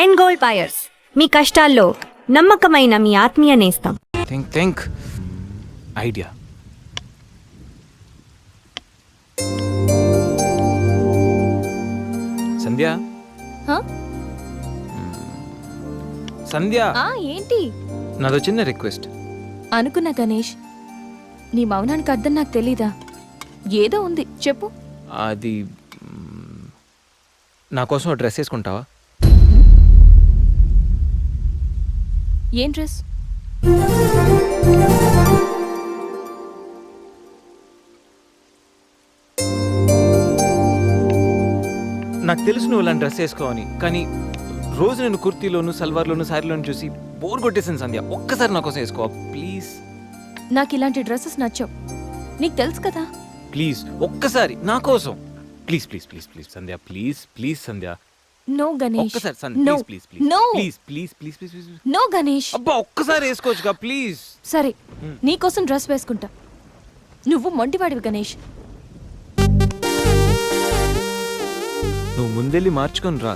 And gold buyers, మీ కష్టాల్లో నమ్మకమైన మీ ఆత్మీయ నేస్తం. Think idea. సంధ్య, సంధ్య, ఏంటి? నాదో చిన్న రిక్వెస్ట్. అనుకున్నా గణేష్, నీ మౌనానికి అర్థం నాకు తెలీదా? ఏదో ఉంది, చెప్పు. అది నా కోసం డ్రెస్ వేసుకుంటావా? ఏం డ్రెస్? నాకు తెలుసు నువ్వు ఇలాంటి డ్రెస్ వేసుకోవని, కానీ రోజు నేను కుర్తీలోను, సల్వార్లోను, శారీలోను చూసి బోర్ కొట్టేసాను సంధ్య. ఒక్కసారి నా కోసం వేసుకోవా ప్లీజ్? నాకు ఇలాంటి డ్రెస్సెస్ నచ్చవు, నీకు తెలుసు కదా. ప్లీజ్ ఒక్కసారి నా కోసం. Please please please please Sandhya, please please Sandhya. No Ganesh, ఒక్కసారి Sandhya, no, please please no, please please please please please. No Ganesh. అబ్బా ఒక్కసారి వేసుకోవచ్చుగా ప్లీజ్. సరే, నీకోసం డ్రెస్ వేసుకుంటా. నువ్వు మొండివాడివి గణేష్. నువ్వు ముందెళ్ళి మార్చుకొని రా,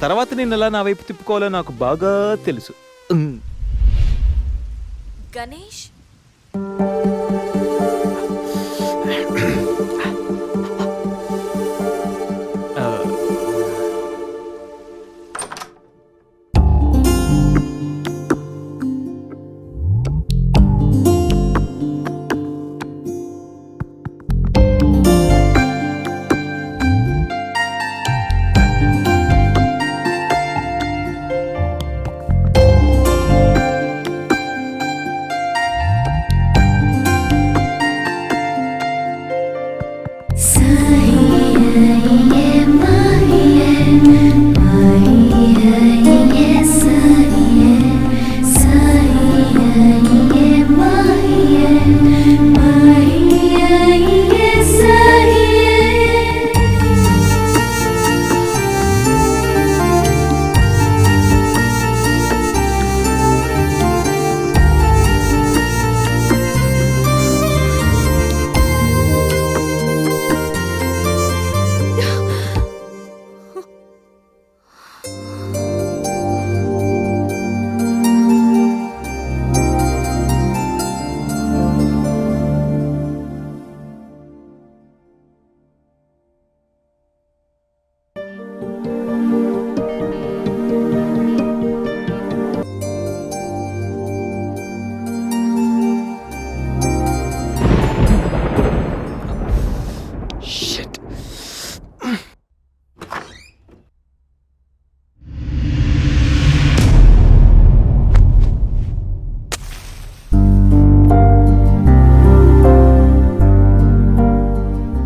తర్వాత నేను ఎలా నా వైపు తిప్పుకోవాలో నాకు బాగా తెలుసు. Ganesh,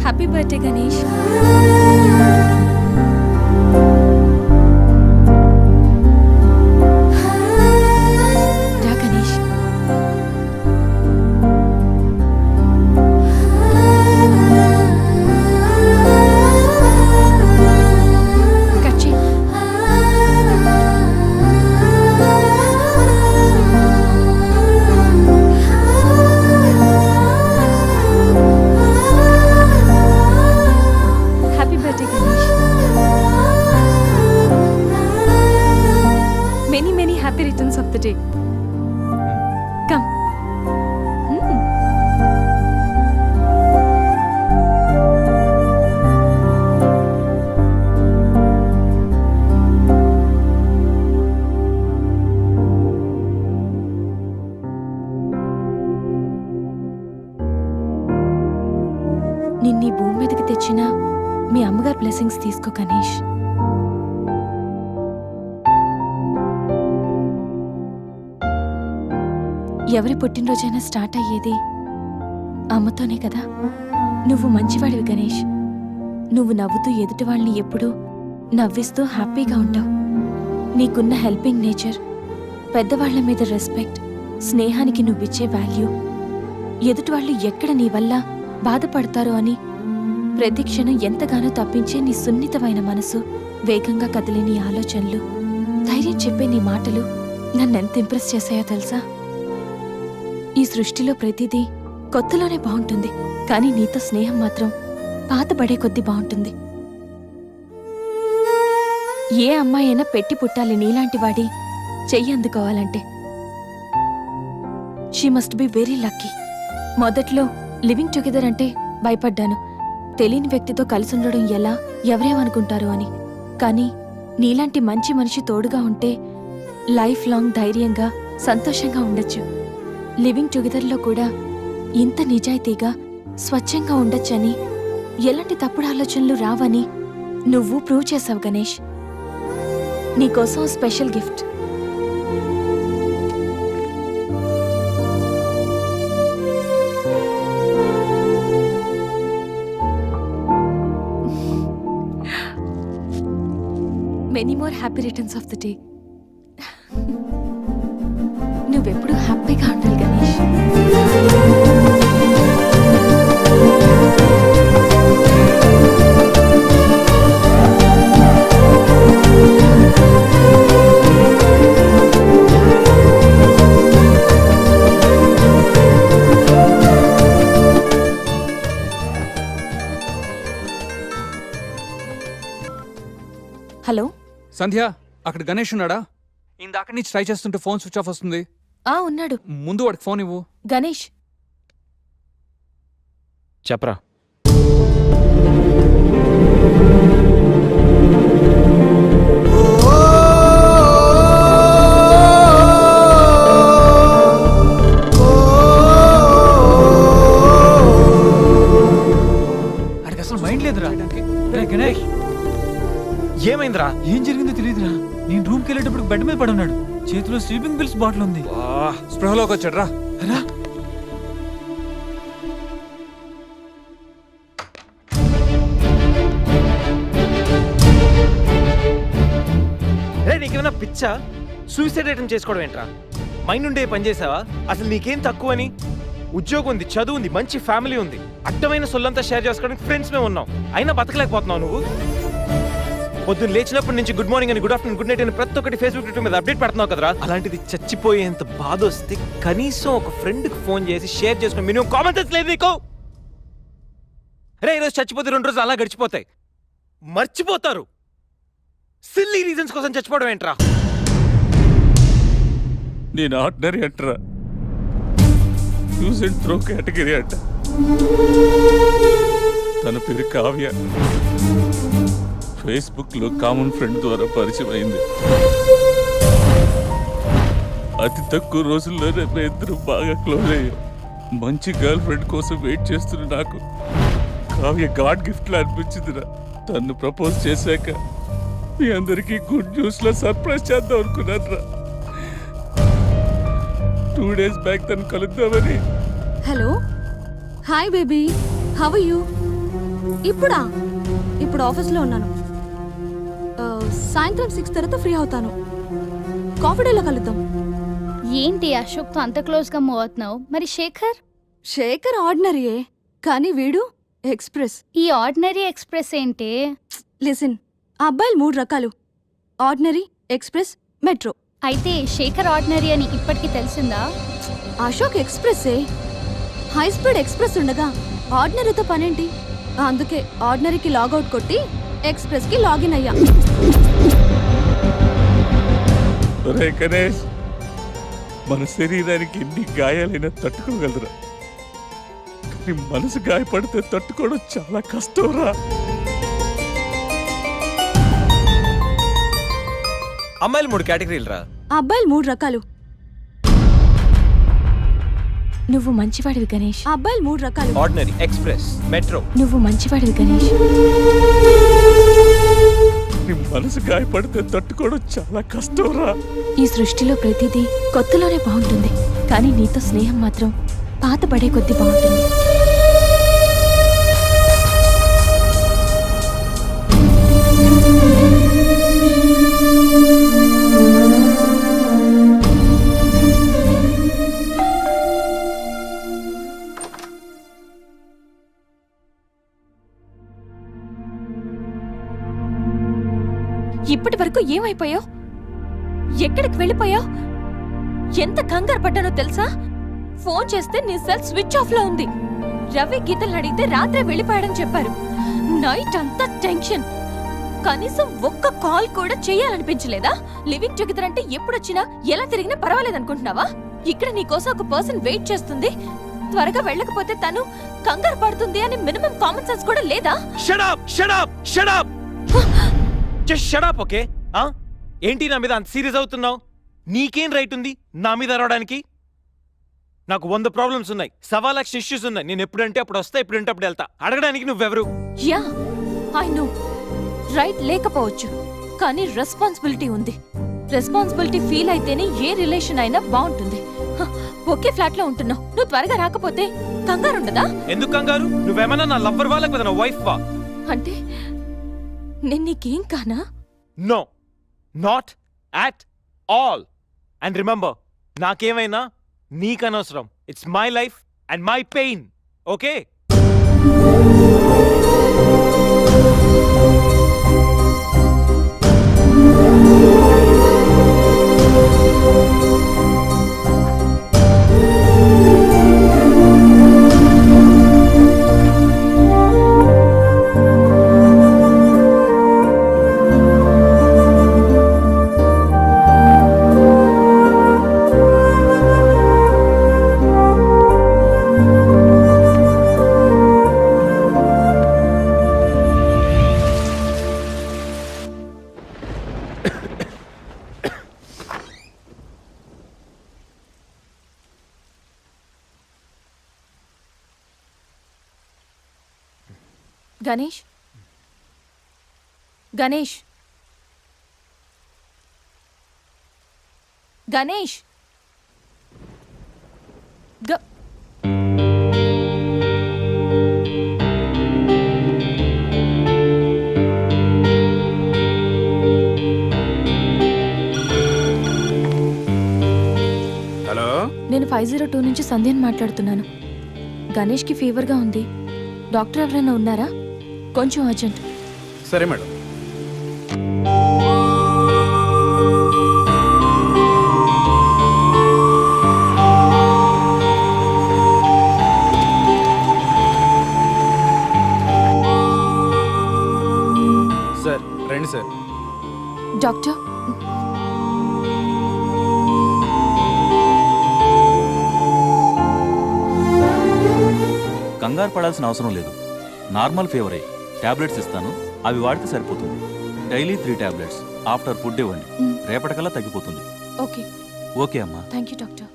happy birthday Ganesh. రా గణేష్. కట్ చెయ్. Happy birthday Ganesh. Many many happy returns of the day. Come. నిన్నీ భూమి మీదకి తెచ్చిన మీ అమ్మగారు బ్లెస్సింగ్స్ తీసుకో గణేష్. ఎవరి పుట్టినరోజైనా స్టార్ట్ అయ్యేది అమ్మతోనే కదా. నువ్వు మంచివాడివి గణేష్. నువ్వు నవ్వుతూ ఎదుటి వాళ్ళని ఎప్పుడూ నవ్విస్తూ హ్యాపీగా ఉంటావు. నీకున్న హెల్పింగ్ నేచర్, పెద్దవాళ్ల మీద రెస్పెక్ట్, స్నేహానికి నువ్విచ్చే వాల్యూ, ఎదుటి వాళ్ళు ఎక్కడ నీ వల్ల బాధపడతారో అని ప్రతి క్షణం ఎంతగానో తప్పించే నీ సున్నితమైన మనసు, వేగంగా కదిలే నీ ఆలోచనలు, ధైర్యం చెప్పే నీ మాటలు నన్నెంత ఇంప్రెస్ చేశాయో తెలుసా? ఈ సృష్టిలో ప్రతిదీ కొత్తలోనే బాగుంటుంది, కానీ నీతో స్నేహం మాత్రం పాతబడే కొద్దీ బాగుంటుంది. ఏ అమ్మాయి అయినా పెట్టి పుట్టాలి నీలాంటి వాడి చెయ్యి అందుకోవాలంటే. She must be very lucky. మొదట్లో లివింగ్ టుగెదర్ అంటే భయపడ్డాను, తెలియని వ్యక్తితో కలిసి ఉండడం ఎలా, ఎవరేమనుకుంటారు అని. కానీ నీలాంటి మంచి మనిషి తోడుగా ఉంటే లైఫ్ లాంగ్ ధైర్యంగా సంతోషంగా ఉండొచ్చు. లివింగ్ టుగెదర్లో కూడా ఇంత నిజాయితీగా స్వచ్ఛంగా ఉండొచ్చని, ఎలాంటి తప్పుడు ఆలోచనలు రావని నువ్వు ప్రూవ్ చేసావు గణేష్. నీకోసం special gift. Many more happy returns of the day. నువ్వెప్పుడు హ్యాపీగా ఉండాలి గణేష్. హలో సంధ్య, అక్కడ గణేష్ ఉన్నాడా? ఇందాక నుంచి ట్రై చేస్తుంటే ఫోన్ స్విచ్ ఆఫ్ వస్తుంది. ఉన్నాడు. ముందు వాడికి ఫోన్ ఇవ్వు. గణేష్, చెప్పరా. అడికి అసలు మైండ్ లేదురా. గణేష్, ఏమైందిరా? ఏం జరిగిందో తెలియదురా. నేను రూమ్కి వెళ్ళేటప్పుడు బెడ్ మీద పడి ఉన్నాడు. చేతిలో స్లీపింగ్ పిల్స్ బాటిల్ ఉంది. స్పృహలోకి వచ్చాడు రా. రా. రే, నీకేమైనా పిచ్చా? సూసైడ్ అటెంప్ట్ చేసుకోవడం ఏంట్రా? మైండ్ ఉండే పని చేసావా? అసలు నీకేం తక్కువని? ఉద్యోగం ఉంది, చదువు ఉంది, మంచి ఫ్యామిలీ ఉంది, అడ్డమైన సొల్లంతా షేర్ చేసుకోవడానికి ఫ్రెండ్స్ మేము ఉన్నాం. అయినా బతకలేకపోతున్నావు నువ్వు. పొద్దున్న లేచినప్పటి నుంచి గుడ్ మార్నింగ్ అని, గుడ్ ఆఫ్టర్నూన్, గుడ్ నైట్ అని ప్రతి ఒక్కటి ఫేస్బుక్ ట్విట్టర్ మీద అప్డేట్ పెడుతున్నావు కదరా. అలాంటిది చచ్చిపోయేంత బాధ వస్తే కనీసం ఒక ఫ్రెండ్కి ఫోన్ చేసి షేర్ చేసుకుని మినిమం కామన్ సెన్స్ లేదు నీకు? రే, ఈరోజు చచ్చిపోతే 2 రోజులు అలా గడిచిపోతాయి, మర్చిపోతారు. సిల్లీ రీజన్స్ కోసం చచ్చిపోవడం ఏంట్రా? నేను ఆర్డినరీ అంటరా, యూజ్ అండ్ త్రో కేటగిరీ అంట. తన పేరు కావ్య. ఫేస్బుక్ లో కామన్ ఫ్రెండ్ ద్వారా పరిచయం అయింది. అతి తక్కువ రోజుల్లోనే ఇద్దరు బాగా క్లోజ్ అయ్యాం. మంచి గర్ల్ ఫ్రెండ్ కోసం వెయిట్ చేస్తున్న నాకు కావ్య గాడ్ గిఫ్ట్ లా అనిపించిందిరా. తను ప్రపోజ్ చేశాక మీ అందరికీ గుడ్ న్యూస్ లో సర్ప్రైజ్ చేద్దాం అనుకున్నాను రా. 2 days బ్యాక్ తను కలుద్దామని. Hello, hi baby, how are you? ఇప్పుడు ఆఫీస్లో ఉన్నాను. సాయంత్రం 6 తర్వాత ఫ్రీ అవుతాను. కాఫీ డేలో కలుద్దాం. ఏంటి అశోక్తో అంత క్లోజ్గా మూవ్ అవుతున్నావు? మరి శేఖర్ ఆర్డినరీయే, కానీ వీడు ఎక్స్ప్రెస్. ఈ ఆర్డినరీ ఎక్స్ప్రెస్ ఏంటి? లిసన్, ఆ అబ్బాయిలు 3 రకాలు: ఆర్డినరీ, ఎక్స్ప్రెస్, మెట్రో. అయితే శేఖర్ ఆర్డినరీ అని ఇప్పటికి తెలిసిందా? అశోక్ ఎక్స్ప్రెస్సే. హై స్పీడ్ ఎక్స్ప్రెస్ ఉండగా ఆర్డినరీతో పనేంటి? అందుకే ఆర్డినరీకి లాగౌట్ కొట్టి ఎక్స్ప్రెస్కి లాగిన్ అయ్యా. ఒరే గణేష్, మన శరీరానికి ఎన్ని గాయాలైనా తట్టుకోగలరా, కానీ మనసు గాయపడితే తట్టుకోవడం చాలా కష్టంరా. అమ్మాయిలు 3 కేటగిరీలు రా. ఆ అబ్బాయిలు 3 రకాలు. నువ్వు మంచివాడివి గణేష్. ఆ అబ్బాయిలు 3 రకాలు: ఆర్డినరీ, ఎక్స్ప్రెస్, మెట్రో. నువ్వు మంచివాడివి గణేష్. నీ మనసు గాయపడితే తట్టుకోవడం చాలా కష్టంరా. ఈ సృష్టిలో ప్రతిదీ కొత్తలోనే బాగుంటుంది, కానీ నీతో స్నేహం మాత్రం పాత పడే కొద్దీ బాగుంటుంది. ఇప్పటి వరకు ఏమైపోయావు? ఎక్కడికి వెళ్ళిపోయావు? ఎంత కంగారు పడ్డానో తెలుసా? ఫోన్ చేస్తే నీ సెల్ స్విచ్ ఆఫ్ లో ఉంది. రవి గీతలు అడిగితే రాత్రే వెళ్ళిపోయాడని చెప్పారు. నైట్ అంతా టెన్షన్. కనీసం ఒక్క కాల్ కూడా చేయాలనిపించలేదా? లివింగ్ టుగెదర్ అంటే ఎప్పుడొచ్చినా ఎలా తిరిగినా పర్వాలేదనుకుంటున్నావా? ఇక్కడ నీకోసం ఒక పర్సన్ వెయిట్ చేస్తుంది. త్వరగా వెళ్ళకపోతే తను కంగారు పడుతుంది అని మినిమం కామన్ సెన్స్ కూడా లేదా? Shut up shut up shut up just shut up okay. ఏంటి నా మీద అంత సీరియస్ అవుతున్నావు? నీకేం రైట్ ఉంది నా మీద అరవడానికి? నాకు 100 ప్రాబ్లమ్స్ ఉన్నాయి, 1,00,000 ఇష్యూస్ ఉన్నాయి. నేను ఎప్పుడంటే అప్పుడు వస్తా, ఎప్పుడంటే అప్పుడు వెళ్తా. అడగడానికి నువ్వెవరు? యా ఐ నో, రైట్ లేకపోవచ్చు, కానీ రెస్పాన్సిబిలిటీ ఉంది. రెస్పాన్సిబిలిటీ ఫీల్ అయితేనే ఏ రిలేషన్ అయినా బాగుంటుంది. ఒకే ఫ్లాట్ లో ఉంటున్నావు, నువ్వు త్వరగా రాకపోతే కంగారు ఉండదా? ఎందుకు కంగారు? నువ్వేమన్నా నా లవ్వర్ వా లేకపోతే నా వైఫ్ వా? అంటే నేను నీకేం కానా? No, not at all. And remember, నాకేమైనా నీకనవసరం. It's my life and my pain, okay? Ganesh, Ganesh, Ganesh, hello, నేను 502 నుంచి సంధ్యని మాట్లాడుతున్నాను. గణేష్కి ఫీవర్గా ఉంది. డాక్టర్ ఎవరైనా ఉన్నారా? కొంచెం అర్జెంట్. సరే మేడం. సార్ రండి సార్. డాక్టర్, కంగారు పడాల్సిన అవసరం లేదు. నార్మల్ ఫీవరే. టాబ్లెట్స్ ఇస్తాను, అవి వాడితే సరిపోతుంది. Daily 3 tablets. ఆఫ్టర్ ఫుడ్ ఇవ్వండి, రేపటికల్లా తగ్గిపోతుంది. ఓకే. ఓకే అమ్మా. Thank you doctor.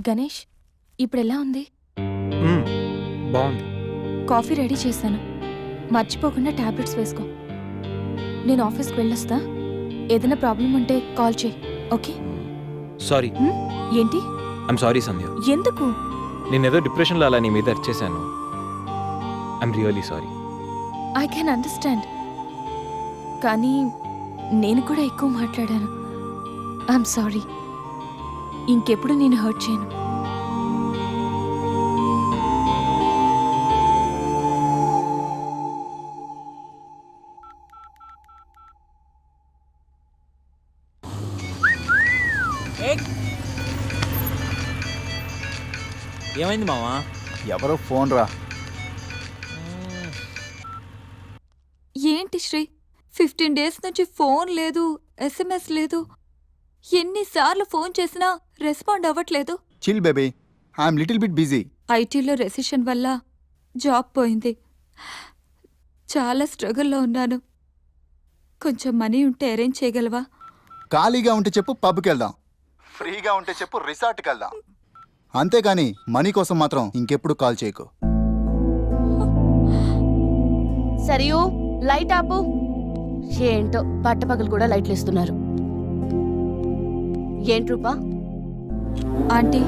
గణేష్, ఇప్పుడు ఎలా ఉంది? బాగుంది. కాఫీ రెడీ చేశాను, మర్చిపోకుండా టాబ్లెట్స్ వేసుకో. నేను ఆఫీస్కి వెళ్ళొస్తా. ఏదైనా ప్రాబ్లం ఉంటే కాల్ చేయి, ఓకే? సారీ. ఏంటి? I'm sorry Sandhya. ఎందుకు? నేనేదో డిప్రెషన్లో అలా నీ మీద అరిచేశాను. I'm really sorry. I can understand, కానీ నేను కూడా ఎక్కువ మాట్లాడాను. I'm sorry. ఇంకెప్పుడు నేను హర్ట్ చేయను. ఏమైంది మావా? ఎవరో ఫోన్ రా. ఏంటి శ్రీ, 15 డేస్ నుంచి ఫోన్ లేదు, SMS లేదు. ఎన్నిసార్లు ఫోన్ చేసినా రెస్పాండ్ అవ్వట్లేదు. Chill baby, I'm little bit busy. ఐటీలో రెసిషన్ వల్ల జాబ్ పోయింది. చాలా స్ట్రగుల్లో ఉన్నాను. కొంచెం మనీ ఉంటే అరేంజ్ చేయగలవా? ఖాళీగా ఉంటే చెప్పు, పబ్కి వెళ్దాం. ఫ్రీగా ఉంటే చెప్పు, రిసార్ట్కి వెళ్దాం. అంతేగాని మనీ కోసం మాత్రం ఇంకెప్పుడు కాల్ చేయకు. సరియు, లైట్ ఆపు. ఏంటో పట్టపగలు కూడా లైట్లు ఇస్తున్నారు. ఏంటి రూపా? ఆంటీ,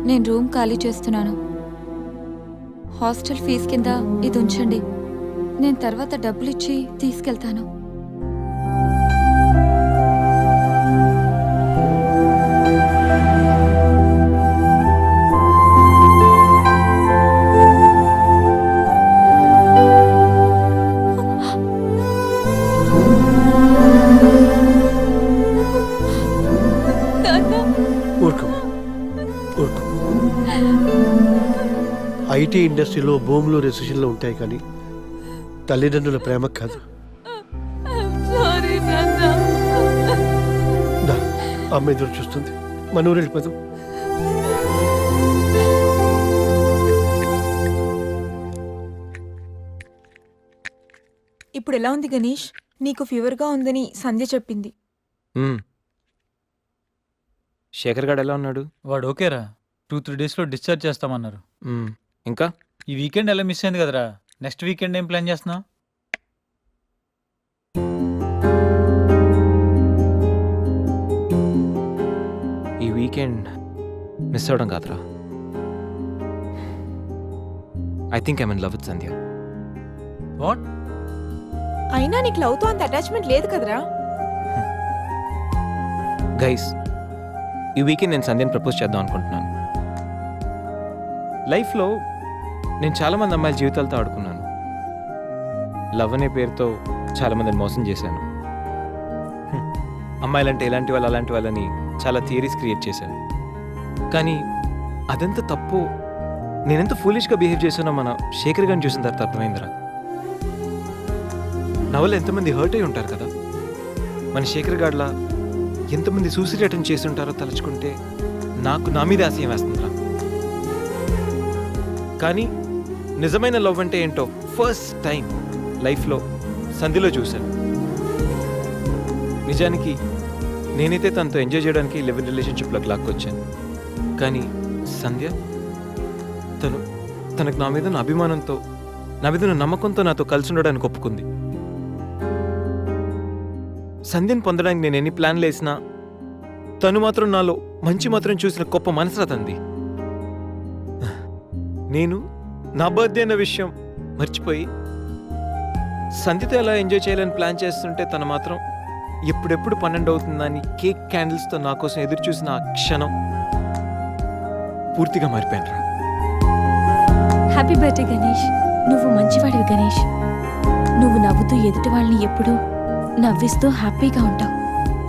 నేను రూమ్ ఖాళీ చేస్తున్నాను. హాస్టల్ ఫీజు కింద ఇది ఉంచండి. నేను తర్వాత డబ్బులిచ్చి తీసుకెళ్తాను. ఊరుకో ఊరుకో. ఐటీ ఇండస్ట్రీలో భూములు రెసిషన్లు ఉంటాయి కానీ తల్లిదండ్రుల ప్రేమ కాదు. దా, అమ్మ ఎదురు చూస్తుంది. మన ఊరు వెళ్ళిపోదాం. ఇప్పుడు ఎలా ఉంది గణేష్? నీకు ఫీవర్గా ఉందని సంధ్య చెప్పింది. శేఖర్ గాడు ఎలా ఉన్నాడు? వాడు ఓకేరా, 2-3 డేస్లో డిశ్చార్జ్ చేస్తామన్నారు. ఇంకా ఈ వీకెండ్ ఎలా మిస్ అయింది కదరా? నెక్స్ట్ వీకెండ్ ఏం ప్లాన్ చేస్తున్నావు? ఈ వీకెండ్ మిస్ అవడం కాదురా. I think I'm in love with Sandhya. What? అయినా నీకు లవ్తో అంత అటాచ్మెంట్ లేదు కదరా? గైస్, ఈ వీకెండ్ నేను సంధ్యని ప్రపోజ్ చేద్దాం అనుకుంటున్నాను. లైఫ్లో నేను చాలామంది అమ్మాయిల జీవితాలతో ఆడుకున్నాను. లవ్ అనే పేరుతో చాలామందిని మోసం చేశాను. అమ్మాయిలంటే ఇలాంటి వాళ్ళు అలాంటి వాళ్ళని చాలా థియరీస్ క్రియేట్ చేశాను. కానీ అదెంత తప్పు, నేనెంత ఫూలిష్గా బిహేవ్ చేశానో మన శేఖర్ గారిని చూసిన తర్వాత అర్థమైందిరా. నా వల్ల ఎంతమంది హర్ట్ అయి ఉంటారు కదా. మన శేఖర్ గాడ్లా ఎంతమంది సూసైడ్ అటెంప్ట్ చేసి ఉంటారో తలుచుకుంటే నాకు నా మీద ఆశయం వేస్తుందిరా. కానీ నిజమైన లవ్ అంటే ఏంటో ఫస్ట్ టైం లైఫ్లో సంధ్యలో చూశాను. నిజానికి నేనైతే తనతో ఎంజాయ్ చేయడానికి లివ్ ఇన్ రిలేషన్షిప్లోకి లాక్కొచ్చాను. కానీ సంధ్య తనకు నా మీద ఉన్న అభిమానంతో, నా మీద ఉన్న నమ్మకంతో నాతో కలిసి ఉండడానికి ఒప్పుకుంది. సంధ్యను పొందడానికి నేను ఎన్ని ప్లాన్లు వేసినా తను మాత్రం నాలో మంచి మాత్రం చూసిన గొప్ప మనసురా తంది. నేను నా బర్త్డే అన్న విషయం మర్చిపోయి సంధ్యతో ఎలా ఎంజాయ్ చేయాలని ప్లాన్ చేస్తుంటే తను మాత్రం ఎప్పుడెప్పుడు 12 అవుతుందని కేక్ క్యాండిల్స్తో నా కోసం ఎదురు చూసిన ఆ క్షణం పూర్తిగా మారిపోయాను. Happy birthday Ganesh. నువ్వు మంచివాడివి గణేష్. నువ్వు నవ్వుతూ ఎదుటి వాళ్ళని ఎప్పుడూ నవ్విస్తూ హ్యాపీగా ఉంటావు.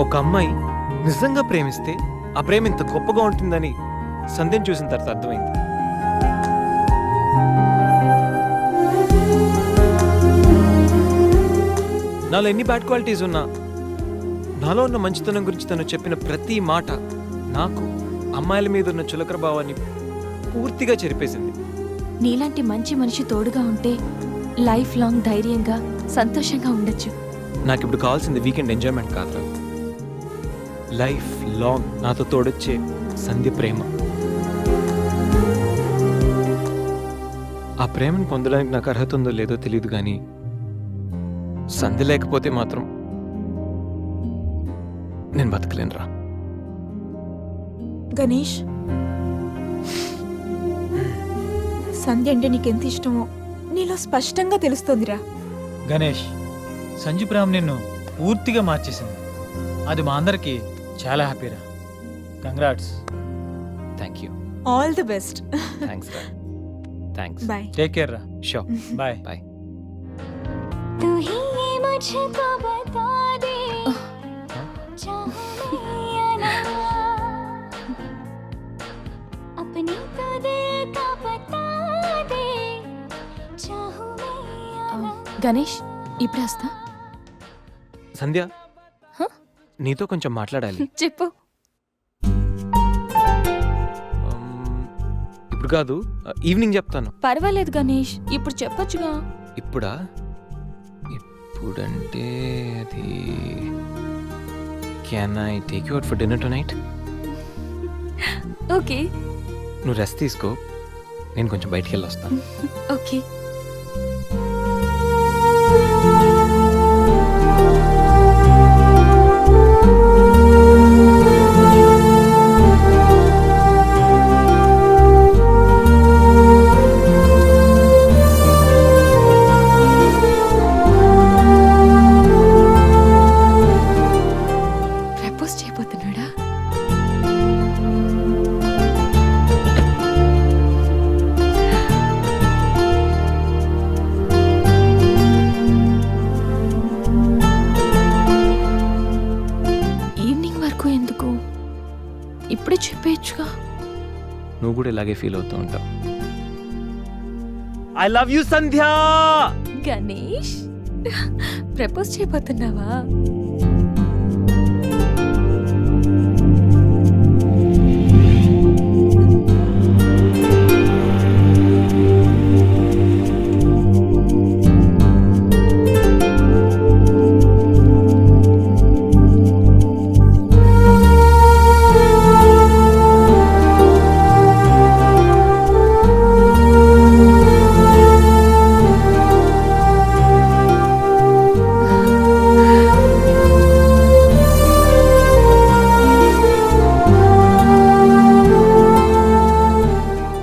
ఒక అమ్మాయి నిజంగా ప్రేమిస్తే ఆ ప్రేమ ఇంత గొప్పగా ఉంటుందని సంధ్యను చూసిన తర్వాత అర్థమైంది. నాలో ఎన్ని బ్యాడ్ క్వాలిటీస్ ఉన్నా నాలో ఉన్న మంచితనం గురించి తను చెప్పిన ప్రతి మాట నాకు అమ్మాయిల మీద ఉన్న చులకర భావాన్ని పూర్తిగా చెరిపేసింది. నీలాంటి మంచి మనిషి తోడుగా ఉంటే లైఫ్ లాంగ్ ధైర్యంగా సంతోషంగా ఉండొచ్చు. నాకు ఇప్పుడు కావాల్సింది వీకెండ్ ఎంజాయ్మెంట్ కాదురా, లైఫ్ లాంగ్ నాతో తోడొచ్చే సంధ్య ప్రేమ. ఆ ప్రేమను పొందడానికి నాకు అర్హత ఉందో లేదో తెలియదు, కానీ సంధ్య లేకపోతే మాత్రం నేను బతకలేనురా. గణేష్, సంధ్య అంటే నీకెంత ఇష్టమో నీలో స్పష్టంగా తెలుస్తోందిరా. గణేష్, సంజు ప్రేమ నిన్ను పూర్తిగా మార్చేసింది. అది మా అందరికి చాలా హ్యాపీరా. Congrats. Thank you. All the best. Thanks రా. థ్యాంక్స్. బాయ్. టేక్ కేర్ రా. షూర్. బాయ్. బాయ్. గణేష్, ఇప్పుడు వస్తా. సంధ్య, హ? నీతో కొంచెం మాట్లాడాలి. చెప్పు. ఇప్పుడు కాదు, ఈవినింగ్ చెప్తాను. పర్వాలేదు గణేష్, ఇప్పుడు చెప్పొచ్చుగా. ఇప్పుడా? ఇప్పుడంటే అది can I take you out for dinner tonight? Okay. నువ్వు రెస్ట్ తీసుకో, నేను కొంచెం బయటికి వెళ్ళి వస్తాను. ఓకే. నువ్వు కూడా ఇలాగే ఫీల్ అవుతూ ఉంటావు. I love you Sandhya. Ganesh propose చేయబోతున్నావా?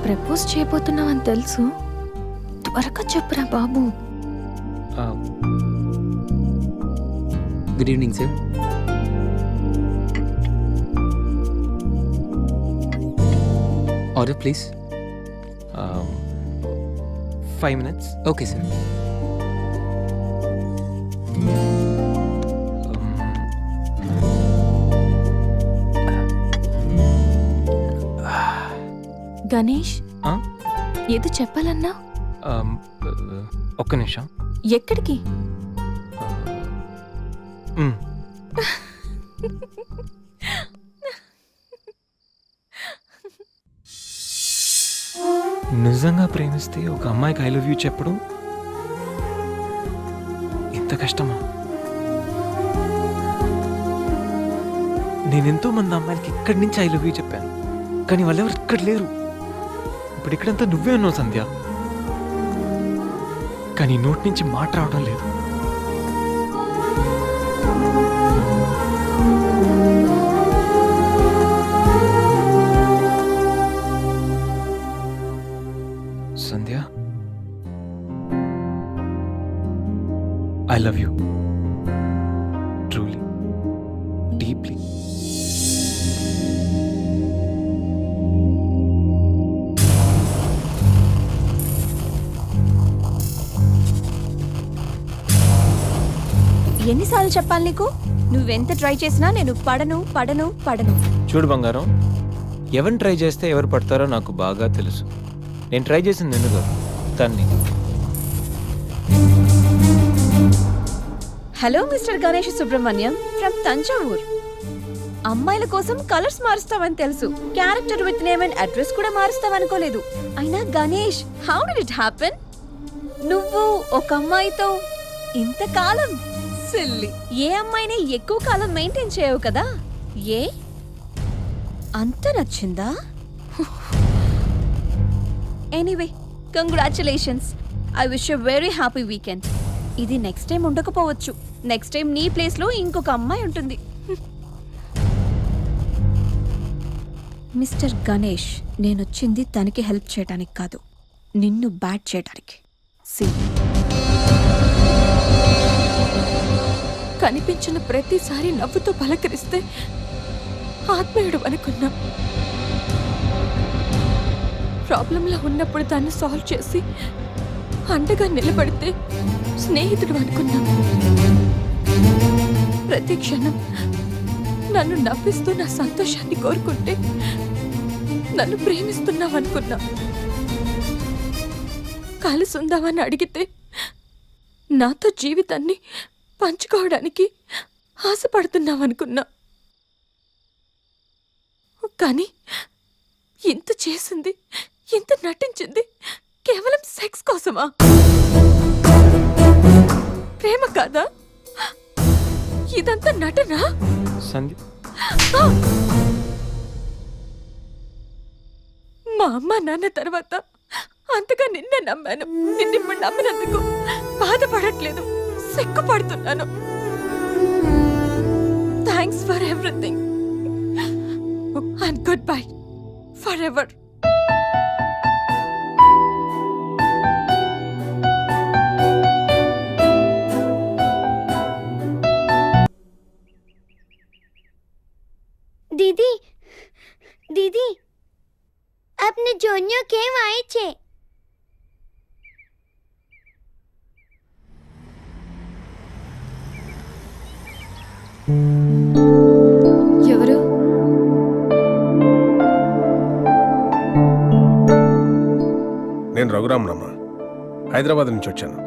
ప్రపోజ్ చేయబోతున్నావని తెలుసు, త్వరగా చెప్పురా బాబు. Good evening sir. Order please. 5 minutes. Okay sir. Ganesh ఆ? ఏదో చెప్పాలన్నా? ఒక్క నిమిషం. ఎక్కడికి? నిజంగా ప్రేమిస్తే ఒక అమ్మాయికి ఐ లవ్ యూ చెప్పడం ఇంత కష్టమా? నేను ఎంతో మంది అమ్మాయిలకి ఇక్కడి నుంచి ఐ లవ్ యూ చెప్పాను, కానీ వాళ్ళెవరు ఇక్కడ లేరు. ఇప్పుడు ఇక్కడంతా నువ్వే ఉన్నావు సంధ్య, కానీ నోటి నుంచి మాట రావడం లేదు. Sandhya, I love you truly, deeply. ఎన్నిసార్లు చెప్పాలి నీకు? నువ్వెంత ట్రై చేసినా నేను పడను పడను పడను. చూడు బంగారం, ఎవరిని ట్రై చేస్తే ఎవరు పడతారో నాకు బాగా తెలుసు. నేను ట్రై చేసింది నిన్ను కాదు, తన్ని. Hello mister Ganesh Subrahmanyam from Thanjavur. అమ్మాయిల కోసం కలర్స్ మారుస్తావని తెలుసు, character with name and address కూడా మారుస్తావనుకోలేదు. అయినా Ganesh, how did it happen? నువ్వు ఒక అమ్మాయితో ఇంతకాలం సిల్లీ. ఏ అమ్మాయిని ఎక్కువ కాలం మెయింటైన్ చేయవు కదా? ఏ అంత నచ్చిందా? Anyway, congratulations. I wish you very happy weekend. ఇది నెక్స్ట్ టైం ఉండకపోవచ్చు. నెక్స్ట్ టైం నీ ప్లేస్లో ఇంకొక అమ్మాయి ఉంటుంది. మిస్టర్ గణేష్, నేనొచ్చింది తనకి హెల్ప్ చేయడానికి కాదు, నిన్ను బ్యాట్ చేయడానికి. సి కనిపించిన ప్రతిసారి నవ్వుతో పలకరిస్తే ఆత్మీయుడు అనుకున్నా. ప్రాబ్లంలో ఉన్నప్పుడు దాన్ని సాల్వ్ చేసి అండగా నిలబడితే స్నేహితుడు అనుకున్నా. ప్రతి క్షణం నన్ను నవ్విస్తూ నా సంతోషాన్ని కోరుకుంటే నన్ను ప్రేమిస్తున్నావనుకున్నా. కలిసి ఉందామని అడిగితే నాతో జీవితాన్ని పంచుకోవడానికి ఆశపడుతున్నావనుకున్నా. కానీ ఇంత చేసింది, ఇంత నటించింది కేవలం సెక్స్ కోసమా? ప్రేమ కాదా? ఇదంతా నటనా? సంధ్య, మా అమ్మ నాన్న తర్వాత అంతగా నిన్నే నమ్మాను. నిన్నిప్పుడు నమ్మినందుకు బాధపడట్లేదు, సిగ్గుపడుతున్నాను. Thanks for everything and goodbye forever. दीदी दीदी अपने जोनियो केम आए छे? ఎవరు? నేను రఘురామనమ్మ, హైదరాబాద్ నుంచి వచ్చాను.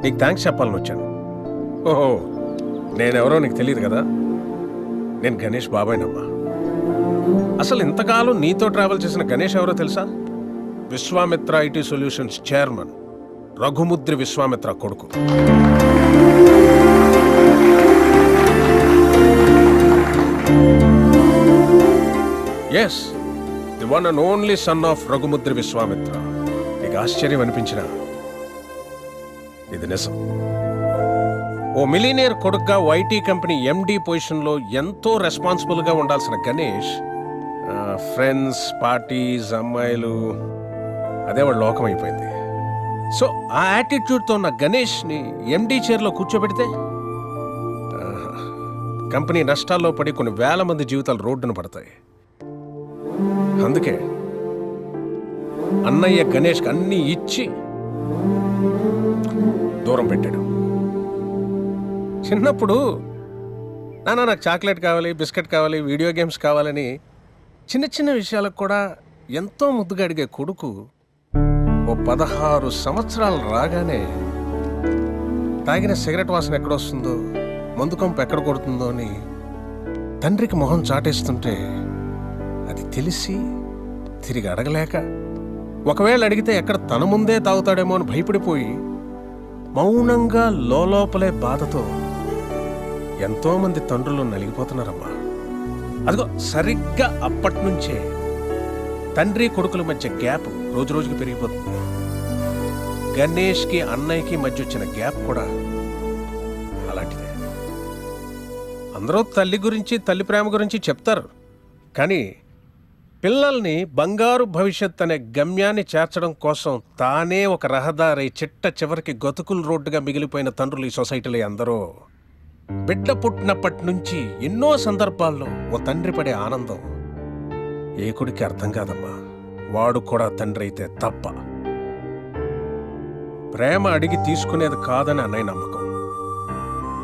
నీకు థ్యాంక్స్ చెప్పాలని వచ్చాను. ఓహో, నేనెవరో నీకు తెలియదు కదా. నేను గణేష్ బాబాయ్నమ్మా. అసలు ఇంతకాలం నీతో ట్రావెల్ చేసిన గణేష్ ఎవరో తెలుసా? Vishwamitra IT solutions chairman Raghumudri Vishwamitra కొడుకు. Yes, the one and only son of Raghumudri Vishwamitra. నీకు ఆశ్చర్యం అనిపించిన ఇది నిజం. ఓ మిలీనియర్ కొడుకుగా ఐటీ కంపెనీ ఎండి పొజిషన్లో ఎంతో రెస్పాన్సిబుల్గా ఉండాల్సిన గణేష్ ఫ్రెండ్స్, పార్టీస్, అమ్మాయిలు, అదే వాడు లోకం అయిపోయింది. సో ఆ యాటిట్యూడ్తో ఉన్న గణేష్ని ఎండి చైర్లో కూర్చోబెడితే కంపెనీ నష్టాల్లో పడి కొన్ని వేల మంది జీవితాలు రోడ్డున పడతాయి. అందుకే అన్నయ్య గణేష్కి అన్నీ ఇచ్చి దూరం పెట్టాడు. చిన్నప్పుడు నాన్న నాకు చాక్లెట్ కావాలి, బిస్కెట్ కావాలి, వీడియో గేమ్స్ కావాలని చిన్న చిన్న విషయాలకు కూడా ఎంతో ముద్దుగా అడిగే కొడుకు ఓ 16 సంవత్సరాలు రాగానే తాగిన సిగరెట్ వాసన ఎక్కడొస్తుందో, మందు కంపు ఎక్కడ కొడుతుందో అని తండ్రికి మొహం చాటేస్తుంటే అది తెలిసి తిరిగి అడగలేక, ఒకవేళ అడిగితే ఎక్కడ తన ముందే తాగుతాడేమో అని భయపడిపోయి మౌనంగా లోపలే బాధతో ఎంతోమంది తండ్రులు నలిగిపోతున్నారమ్మా. అదిగో సరిగ్గా అప్పటి నుంచే తండ్రి కొడుకుల మధ్య గ్యాప్ రోజు రోజుకి పెరిగిపోతుంది. గణేష్కి అన్నయ్యకి మధ్య వచ్చిన గ్యాప్ కూడా అలాంటిదే. అందరూ తల్లి గురించి, తల్లి ప్రేమ గురించి చెప్తారు, కానీ పిల్లల్ని బంగారు భవిష్యత్ అనే గమ్యాన్ని చేర్చడం కోసం తానే ఒక రహదారి చిట్ట చివరికి గతుకుల రోడ్డుగా మిగిలిపోయిన తండ్రులు ఈ సొసైటీలో అందరూ. బిడ్డ పుట్టినప్పటి నుంచి ఎన్నో సందర్భాల్లో ఓ తండ్రి పడే ఆనందం ఏ కొడుకు అర్థం కాదమ్మా. వాడు కూడా తండ్రి అయితే తప్ప. ప్రేమ అడిగి తీసుకునేది కాదని అన్నయ్య నమ్మకం.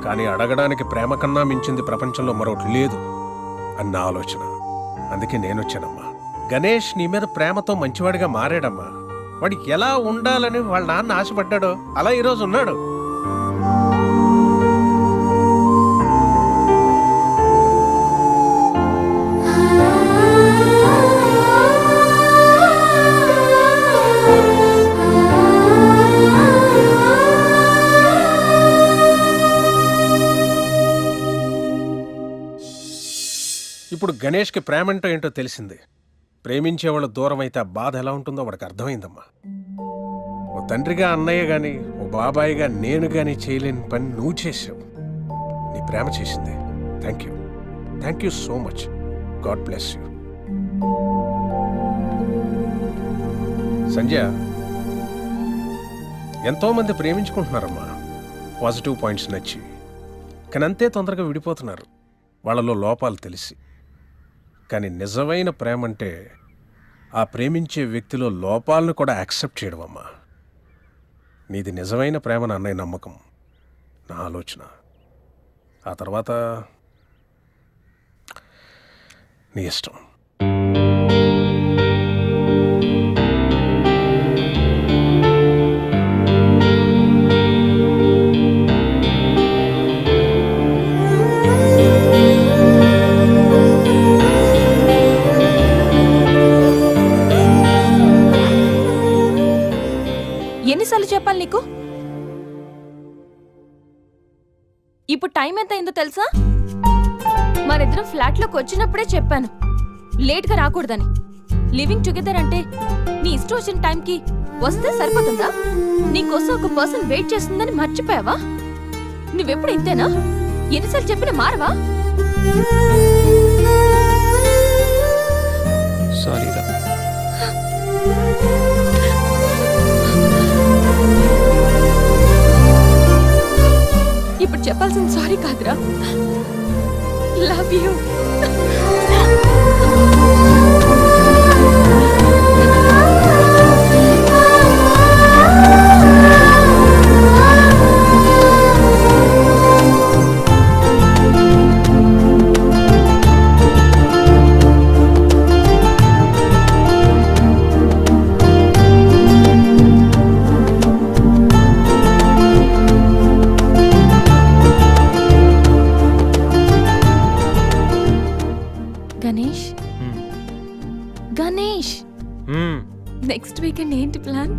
కానీ అడగడానికి ప్రేమ కన్నా మించింది ప్రపంచంలో మరొకటి లేదు అన్న ఆలోచన. అందుకే నేనొచ్చానమ్మా. గణేష్ నీ మీద ప్రేమతో మంచివాడిగా మారాడమ్మా. వాడికి ఎలా ఉండాలని వాళ్ళ నాన్న ఆశపడ్డాడో అలా ఈరోజు ఉన్నాడు. ఇప్పుడు గణేష్కి ప్రేమంటో ఏంటో తెలిసింది. ప్రేమించేవాళ్ళు దూరం అయితే ఆ బాధ ఎలా ఉంటుందో వాడికి అర్థమైందమ్మా. ఓ తండ్రిగా అన్నయ్య గాని, ఓ బాబాయిగా నేను గాని చేయలేని పని నువ్వు చేసావు. నీ ప్రేమ చేసింది. Thank you so much. God bless you. Sanjay, ఎంతోమంది ప్రేమించుకుంటున్నారమ్మా, పాజిటివ్ పాయింట్స్ నచ్చి. కానీ అంతే తొందరగా విడిపోతున్నారు వాళ్ళలో లోపాలు తెలిసి. కానీ నిజమైన ప్రేమ అంటే ఆ ప్రేమించే వ్యక్తిలో లోపాలను కూడా యాక్సెప్ట్ చేయడం అమ్మా. నీది నిజమైన ప్రేమను అన్నయ్య నమ్మకం, నా ఆలోచన. ఆ తర్వాత నీ ఇష్టం. ఎన్నిసార్లు చెప్పాలి నీకు? ఇప్పుడు టైం ఎంత అయిందో తెలుసా? మరిద్దరం ఫ్లాట్లోకి వచ్చినప్పుడే చెప్పాను లేట్గా రాకూడదని. లివింగ్ టుగెదర్ అంటే నీ ఇష్టం వచ్చిన టైంకి వస్తే సరిపోతుందా? నీకోసం ఒక పర్సన్ వెయిట్ చేస్తుందని మర్చిపోయావా? నువ్వెప్పుడు ఇంతేనా? ఎన్నిసార్లు చెప్పినా మారవా? సారీ రా. ఇప్పుడు చెప్పాల్సిన సారీ కాదురా, love you. Ganesh hmm. Ganesh hmm. Next weekend ఏంటి ప్లాన్